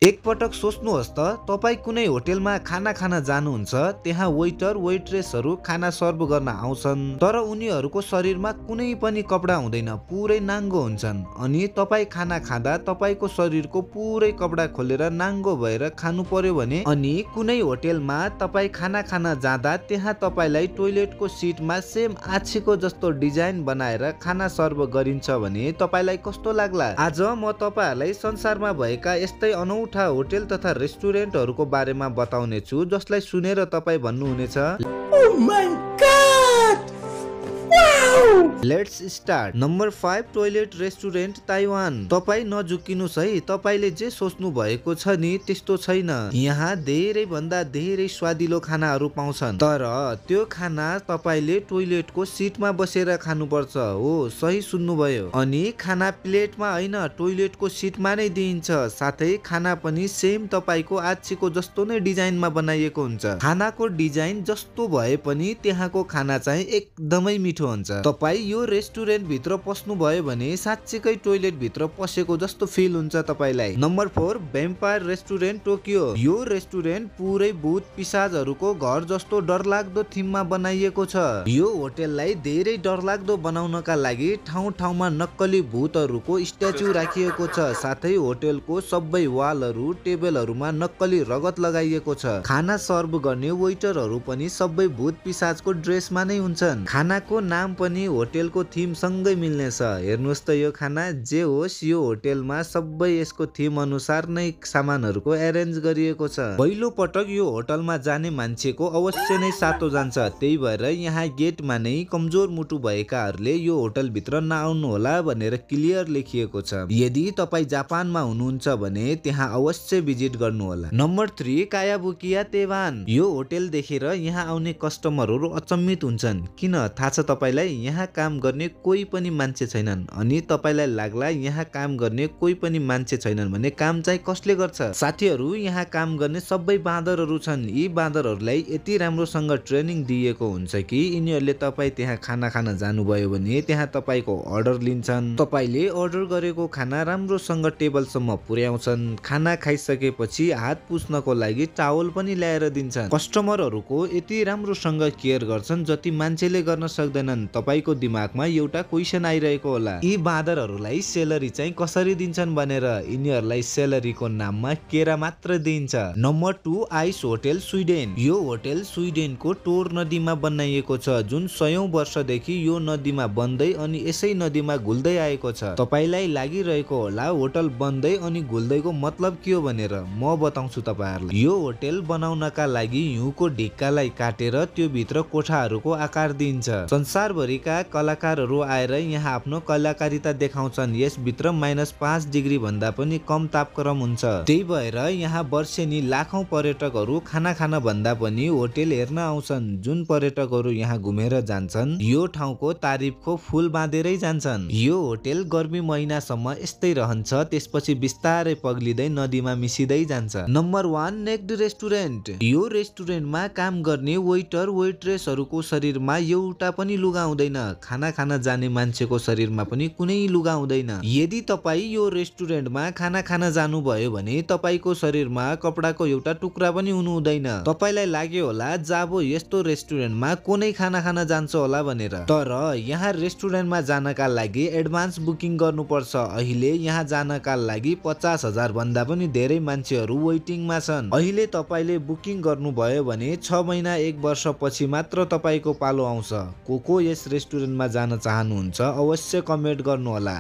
एकपटक सोच्नुहोस् त तपाईँ कुनै होटेलमा खाना खान जानुहुन्छ, त्यहाँ वेटर वेट्रेसहरू खाना सर्भ गर्न आउँछन्, तर उनीहरूको शरीरमा कुनै पनि कपडा हुँदैन, पुरै नाङ्गो हुन्छन्। अनि तपाईँ खाना खाँदा तपाईँको शरीरको पुरै कपडा खोलेर नाङ्गो भएर खानु पर्यो भने, अनि कुनै होटेलमा तपाईँ खाना खान जाँदा त्यहाँ तपाईँलाई टोयलेटको सिटमा सेम आछीको जस्तो डिजाइन बनाएर खाना सर्भ गरिन्छ भने तपाईँलाई कस्तो लाग्ला? आज म तपाईँहरूलाई संसारमा भएका यस्तै अनौठा होटेल तथा रेस्टुरेन्टहरूको बारेमा बताउने छु, जसलाई सुनेर तपाईँ भन्नुहुनेछ, Oh my God! Wow! Let's start. Number 5, toilet restaurant Taiwan. तपाईँ नझुक्किनुस् है, तपाईँले जे सोच्नु भएको छ नि त्यस्तो छैन। यहाँ धेरै भन्दा धेरै स्वादिलो खानाहरू पाउँछन्, तर त्यो खाना तपाईँले टोयलेटको सिटमा बसेर खानुपर्छ। हो, सही सुन्नुभयो। अनि खाना प्लेटमा होइन, टोयलेटको सिटमा नै दिइन्छ। साथै खाना पनि सेम तपाईँको आछीको जस्तो नै डिजाइनमा बनाइएको हुन्छ। खानाको डिजाइन जस्तो भए पनि त्यहाँको खाना चाहिँ एकदमै मिठो हुन्छ। तपाईँ यो रेस्टुरेन्ट भित्र पस्नु भयो भने साँच्चीकै टोयलेट भित्र पसेको जस्तो फिल हुन्छ तपाईलाई। Number 4, vampire restaurant Tokyo. यो रेस्टुरेन्ट पुरै भूत पिशाचहरूको घर जस्तो डरलाग्दो थिममा बनाइएको छ। यो होटेललाई धेरै डरलाग्दो बनाउनका लागि ठाउँ ठाउँमा नक्कली भूतहरूको स्ट्याचु राखिएको छ। साथै होटेलको सबै वालहरू टेबलहरूमा नक्कली रगत लगाइएको छ। खाना सर्भ गर्ने वेटरहरू पनि सबै भूत पिशाचको ड्रेसमा नै हुन्छन्। खानाको नाम पनि होटेलको थीम सँगै मिल्ने छ। हेर्नुहोस् त यो खाना, जे होस् यो होटेलमा सबै यसको थीम अनुसार नै सामानहरूको एरेन्ज गरिएको छ। पहिलो पटक यो होटलमा जाने मान्छेको अवश्य नै सातो जान्छ। त्यही भएर यहाँ गेटमा नै कमजोर मुटु भएकाहरूले यो होटल भित्र नआउनु होला भनेर क्लियर लेखिएको छ। यदि तपाईँ जापानमा हुनुहुन्छ भने त्यहाँ अवश्य भिजिट गर्नु होला। नम्बर 3, कायाबुकिया तेवान। यो होटेल देखेर यहाँ आउने कस्टमरहरू अचम्मित हुन्छन्। किन थाहा छ तपाईलाई? यहाँ काम गर्ने कोही पनि मान्छे छैनन्। अनि तपाईलाई लाग्ला यहाँ काम गर्ने कोही पनि मान्छे छैनन् भने काम चाहिँ कसले गर्छ? साथीहरू, यहाँ काम गर्ने सबै बाँदरहरू छन्। यी बाँदरहरूलाई यति राम्रोसँग ट्रेनिङ दिएको हुन्छ कि यिनीहरूले तपाईँ त्यहाँ खाना खान जानुभयो भने त्यहाँ तपाईँको अर्डर लिन्छन्। तपाईँले अर्डर गरेको खाना राम्रोसँग टेबलसम्म पुर्याउँछन्। खाना खाइसकेपछि हात पुछ्नको लागि टावल पनि ल्याएर दिन्छन्। कस्टमरहरूको यति राम्रोसँग केयर गर्छन् जति मान्छेले गर्न सक्दैनन्। तपाईको दिमागमा एउटा क्वेशन आइरहेको होला, यी बाँदरहरूलाई सेलरी चाहिँ कसरी दिन्छन् भनेर। यिनीहरूलाई सेलरीको नाममा केरा मात्र दिइन्छ। Number 2, ice hotel Sweden. यो होटेल स्विडेनको टोर नदीमा बनाइएको छ, जुन सयौं वर्षदेखि यो नदीमा बन्दै अनि यसै नदीमा घुल्दै आएको छ। तपाईलाई लागिरहेको होला होटल बन्दै अनि घुल्दैको मतलब के हो भनेर। म बताउँछु तपाईहरुलाई। यो होटेल बनाउनका लागि हिउँको ढिक्कालाई काटेर त्यो भित्र कोठाहरूको आकार दिइन्छ। संसारभरिका कलाकारहरू आएर यहाँ आफ्नो कलाकारिता देखाउँछन्। यसभित्र -5 डिग्री भन्दा पनि कम तापक्रम हुन्छ। त्यही भएर यहाँ वर्षेनी लाखौं पर्यटकहरू खाना खान भन्दा पनि होटेल हेर्न आउँछन्। जुन पर्यटकहरू यहाँ घुमेर जान्छन्, यो ठाउँको तारिफको फूल बाँधेरै जान्छन्। यो होटेल गर्मी महिनासम्म यस्तै रहन्छ, त्यसपछि बिस्तारै पग्लिँदै नदीमा मिसिँदै जान्छ। Number 1, naked restaurant. यो रेस्टुरेन्टमा काम गर्ने वेटर वेट्रेसहरूको शरीरमा एउटा पनि लुगा हुँदैन। खाना खान जाने मान्छेको शरीरमा पनि कुनै लुगा हुँदैन। यदि तपाईँ यो रेस्टुरेन्टमा खाना खान जानुभयो भने तपाईको शरीरमा कपडाको एउटा टुक्रा पनि हुनु हुँदैन। तपाईलाई लाग्यो होला जाबो यस्तो रेस्टुरेन्टमा को नै खाना खान जान्छ होला भनेर। तर यहाँ रेस्टुरेन्टमा जानका लागि एडभान्स बुकिङ गर्नुपर्छ। अहिले यहाँ जानका लागि 50,000 भन्दा पनि धेरै मान्छेहरू वेटिङमा छन्। अहिले तपाईले बुकिङ गर्नुभयो भने 6 महिना 1 वर्ष पछि मात्र तपाईको पालो आउँछ। को यस रेस्टुरेन्टमा जान चाहनुहुन्छ अवश्य कमेन्ट गर्नुहोला।